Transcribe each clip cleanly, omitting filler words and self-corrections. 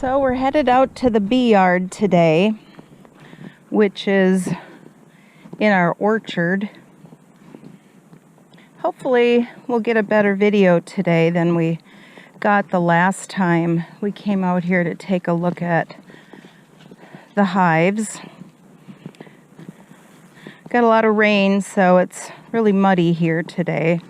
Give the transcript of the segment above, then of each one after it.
So we're headed out to the bee yard today, which is in our orchard. Hopefully we'll get a better video today than we got the last time we came out here to take a look at the hives. Got a lot of rain, so it's really muddy here today.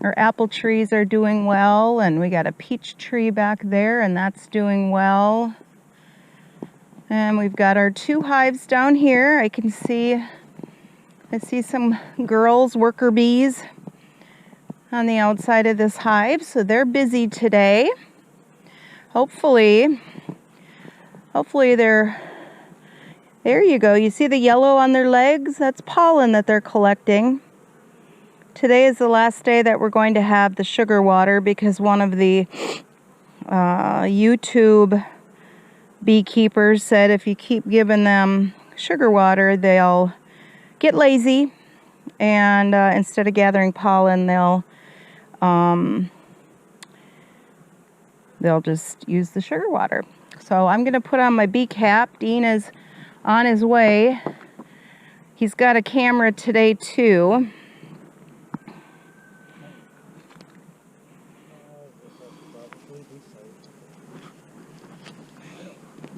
Our apple trees are doing well, and we got a peach tree back there, and that's doing well. And we've got our two hives down here. I see some girls, worker bees, on the outside of this hive, so they're busy today. Hopefully there you go. You see the yellow on their legs? That's pollen that they're collecting. Today is the last day that we're going to have the sugar water because one of the YouTube beekeepers said if you keep giving them sugar water, they'll get lazy, and instead of gathering pollen, they'll just use the sugar water. So I'm going to put on my bee cap. Dean is on his way. He's got a camera today too.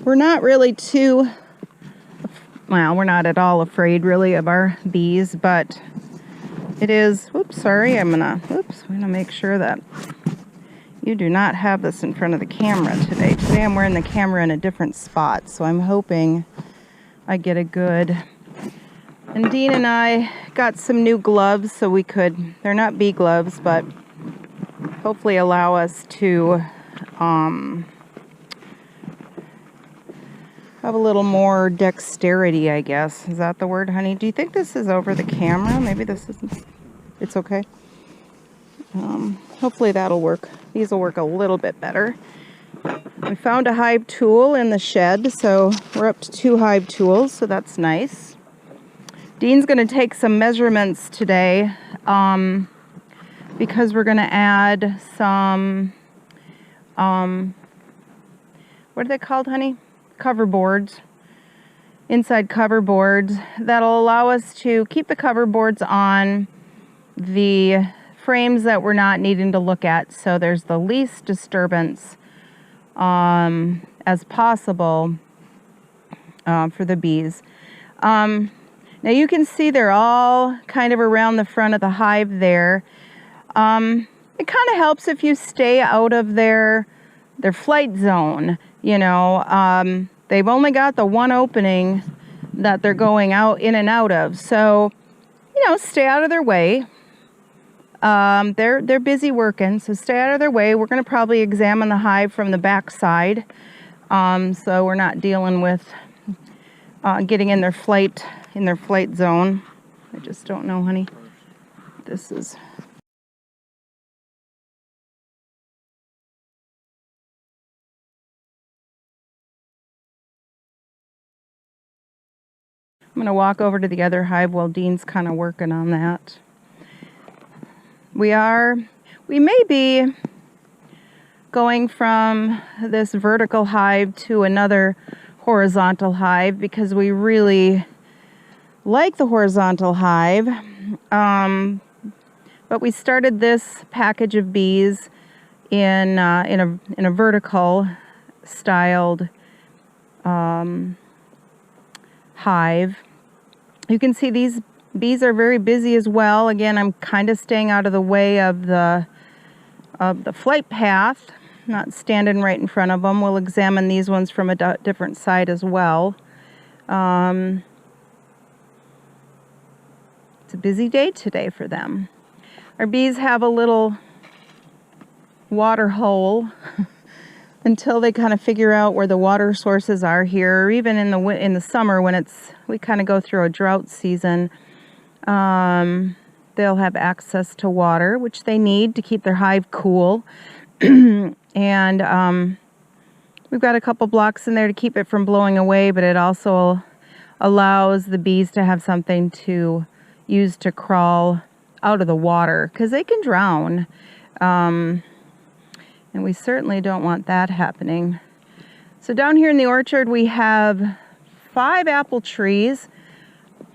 We're not really we're not at all afraid really of our bees, but it is, I'm gonna make sure that you do not have this in front of the camera today. Today I'm wearing the camera in a different spot, so I'm hoping I get a good. And Dean and I got some new gloves so they're not bee gloves, but hopefully allow us to have a little more dexterity, I guess. Is that the word, honey? Do you think this is over the camera? Maybe this isn't. It's okay. Hopefully that'll work. These will work a little bit better. We found a hive tool in the shed, so we're up to 2 hive tools, so that's nice. Dean's going to take some measurements today because we're going to add some, what are they called, honey? Cover boards, inside cover boards that'll allow us to keep the cover boards on the frames that we're not needing to look at, so there's the least disturbance as possible for the bees. Now you can see they're all kind of around the front of the hive there. It kind of helps if you stay out of their flight zone. You know, they've only got the one opening that they're going in and out of. So, you know, stay out of their way. They're busy working, so stay out of their way. We're going to probably examine the hive from the back side, so we're not dealing with getting in their flight zone. I just don't know, honey. This is. I'm going to walk over to the other hive while Dean's kind of working on that. We may be going from this vertical hive to another horizontal hive because we really like the horizontal hive. But we started this package of bees in a vertical styled hive. You can see these bees are very busy as well. Again, I'm kind of staying out of the way of the flight path, not standing right in front of them. We'll examine these ones from a different side as well. It's a busy day today for them. Our bees have a little water hole until they kind of figure out where the water sources are here, or even in the summer when we kind of go through a drought season. They'll have access to water, which they need to keep their hive cool. And we've got a couple blocks in there to keep it from blowing away, but it also allows the bees to have something to use to crawl out of the water, because they can drown. And we certainly don't want that happening. So down here in the orchard, we have 5 apple trees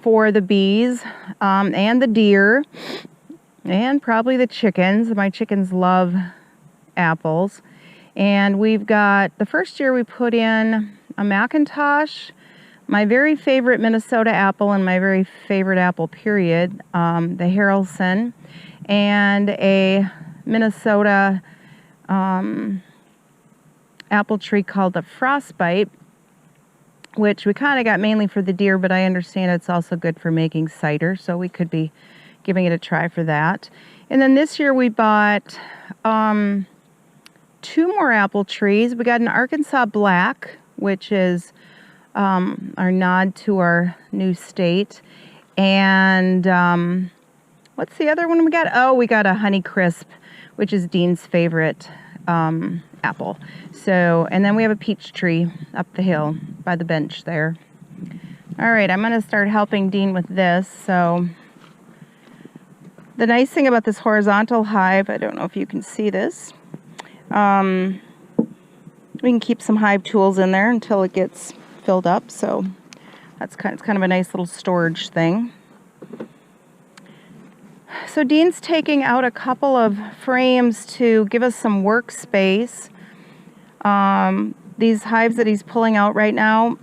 for the bees and the deer and probably the chickens. My chickens love apples. And we've got, the first year we put in a Macintosh, my very favorite Minnesota apple and my very favorite apple period, the Harrelson, and a Minnesota apple tree called the Frostbite, which we kind of got mainly for the deer, but I understand it's also good for making cider, so we could be giving it a try for that. And then this year we bought 2 more apple trees. We got an Arkansas Black, which is our nod to our new state. And what's the other one we got? Oh, we got a Honeycrisp, which is Dean's favorite apple. So, and then we have a peach tree up the hill by the bench there. All right, I'm going to start helping Dean with this. So the nice thing about this horizontal hive, I don't know if you can see this, we can keep some hive tools in there until it gets filled up. So it's kind of a nice little storage thing. So Dean's taking out a couple of frames to give us some workspace. These hives that he's pulling out right now,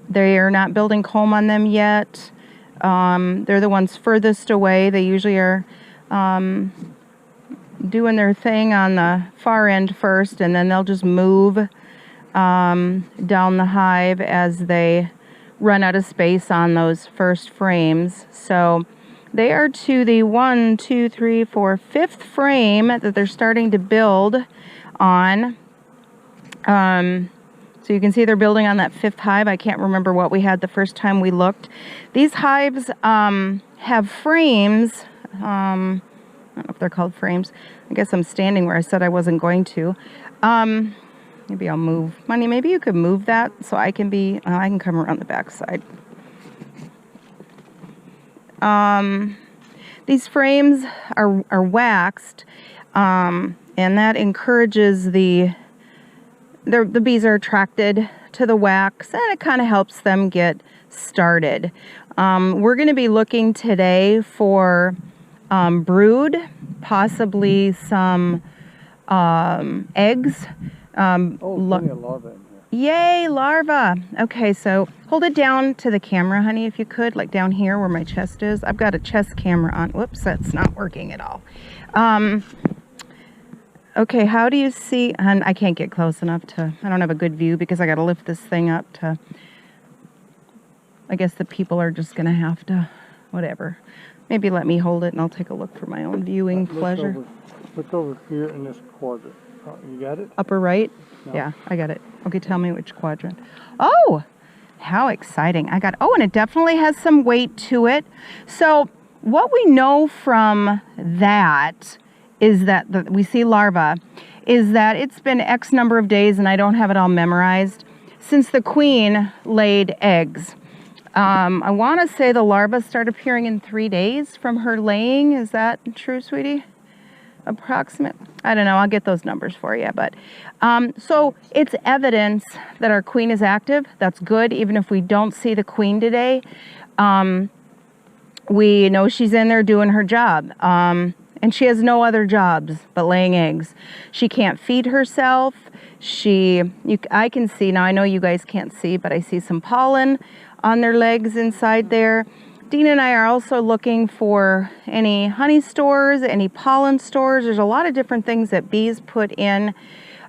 they are not building comb on them yet. They're the ones furthest away. They usually are doing their thing on the far end first, and then they'll just move down the hive as they run out of space on those first frames. So they are to the 1, 2, 3, 4, 5th frame that they're starting to build on. So you can see they're building on that 5th hive. I can't remember what we had the first time we looked. These hives have frames. I don't know if they're called frames. I guess I'm standing where I said I wasn't going to. Maybe I'll move. Money, maybe you could move that so I can be, I can come around the back side. These frames are waxed, and that encourages the bees are attracted to the wax, and it kind of helps them get started. We're going to be looking today for brood, possibly some eggs. Plenty of larvae in here. Yay, larva. Okay, so hold it down to the camera, honey, if you could, like down here where my chest is. I've got a chest camera on. Whoops, that's not working at all. Okay, how do you see? And I can't get close enough to, I don't have a good view because I got to lift this thing up to, I guess the people are just going to have to, whatever. Maybe let me hold it and I'll take a look for my own viewing pleasure. Look over here in this quadrant. You got it? Upper right? No. Yeah, I got it. Okay, tell me which quadrant. Oh, how exciting. I got, oh, and it definitely has some weight to it. So what we know from that is that we see larva, is that it's been X number of days, and I don't have it all memorized, since the queen laid eggs. I want to say the larvae start appearing in 3 days from her laying. Is that true, sweetie? Approximate? I don't know. I'll get those numbers for you. But so it's evidence that our queen is active. That's good. Even if we don't see the queen today, we know she's in there doing her job. And she has no other jobs but laying eggs. She can't feed herself. I can see, now I know you guys can't see, but I see some pollen on their legs inside there. Dean and I are also looking for any honey stores, any pollen stores. There's a lot of different things that bees put in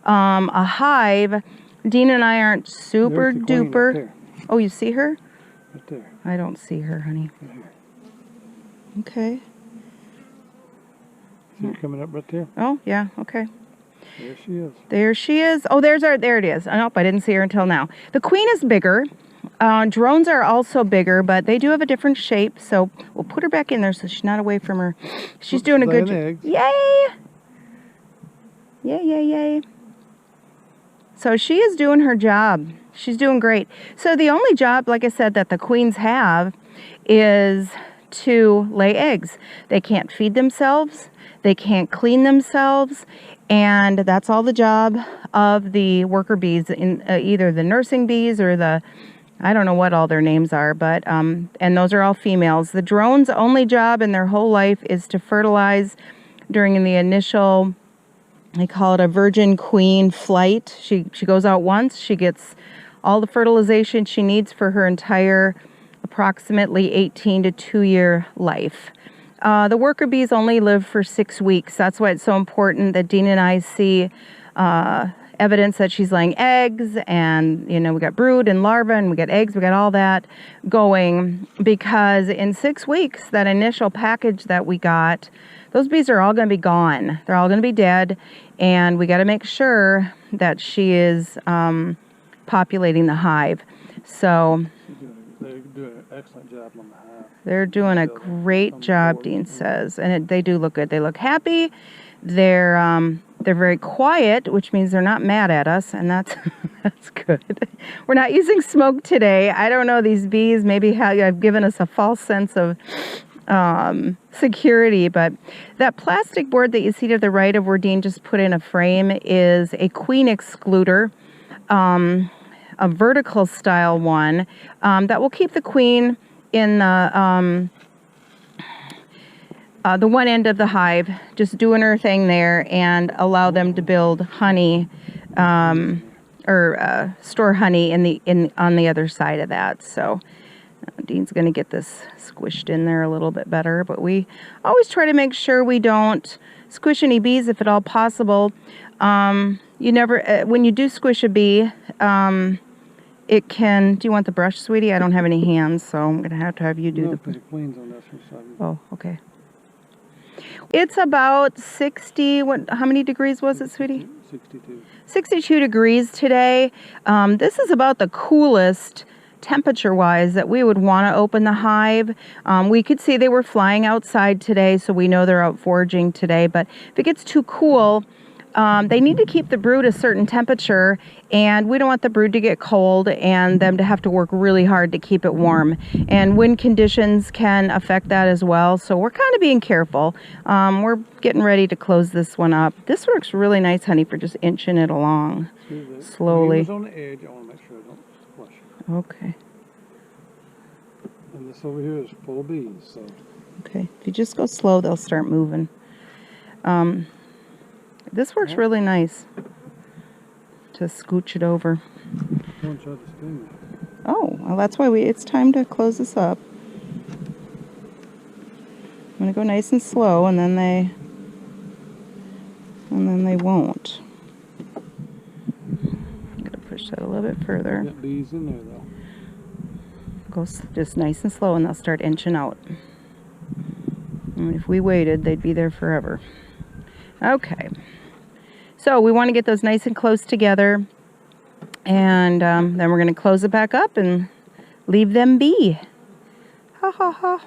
a hive. Dean and I aren't super duper. Right, oh, you see her? Right there. I don't see her, honey. Right here. Okay. See it coming up right there? Oh, yeah, okay. There she is. There she is. Oh, there it is. Oh, nope, I didn't see her until now. The queen is bigger. Drones are also bigger, but they do have a different shape. So we'll put her back in there so she's not away from her. She's doing a good job. Yay! Yay, yay, yay. So she is doing her job. She's doing great. So the only job, like I said, that the queens have is to lay eggs. They can't feed themselves, they can't clean themselves, and that's all the job of the worker bees, in either the nursing bees or the, I don't know what all their names are, but and those are all females. The drone's only job in their whole life is to fertilize during the initial, they call it a virgin queen flight. She goes out once, she gets all the fertilization she needs for her entire approximately 18 to 2-year life. The worker bees only live for 6 weeks. That's why it's so important that Dean and I see evidence that she's laying eggs, and you know, we got brood and larvae, and we got eggs, we got all that going, because in 6 weeks, that initial package that we got, those bees are all going to be gone. They're all going to be dead, and we got to make sure that she is populating the hive. So They're doing an excellent job on the hive. they're doing a great job, Dean says, and they do look good. They look happy. They're very quiet, which means they're not mad at us, and that's that's good. We're not using smoke today. I don't know, these bees maybe have given us a false sense of security, but that plastic board that you see to the right of where Dean just put in a frame is a queen excluder, a vertical style one that will keep the queen in the one end of the hive, just doing her thing there, and allow them to build honey or store honey on the other side of that. So Dean's going to get this squished in there a little bit better, but we always try to make sure we don't squish any bees if at all possible. You never, when you do squish a bee, it can, do you want the brush, sweetie? I don't have any hands, so I'm going to have you do the queen's on this one. Oh, okay. It's about 60, how many degrees was it, sweetie? 62. 62 degrees today. This is about the coolest temperature-wise that we would want to open the hive. We could see they were flying outside today, so we know they're out foraging today, but if it gets too cool, they need to keep the brood a certain temperature, and we don't want the brood to get cold and them to have to work really hard to keep it warm. And wind conditions can affect that as well, so we're kind of being careful. We're getting ready to close this one up. This works really nice, honey, for just inching it along slowly. It's on the edge. I want to make sure I don't squash it. Okay. And this over here is full of bees. So. Okay. If you just go slow, they'll start moving. This works really nice to scooch it over. Oh, well, that's why it's time to close this up. I'm going to go nice and slow, and then they won't. I'm going to push that a little bit further. Got bees in there, though. Go just nice and slow, and they'll start inching out. And if we waited, they'd be there forever. Okay. So we want to get those nice and close together, and then we're going to close it back up and leave them be. Ha ha ha.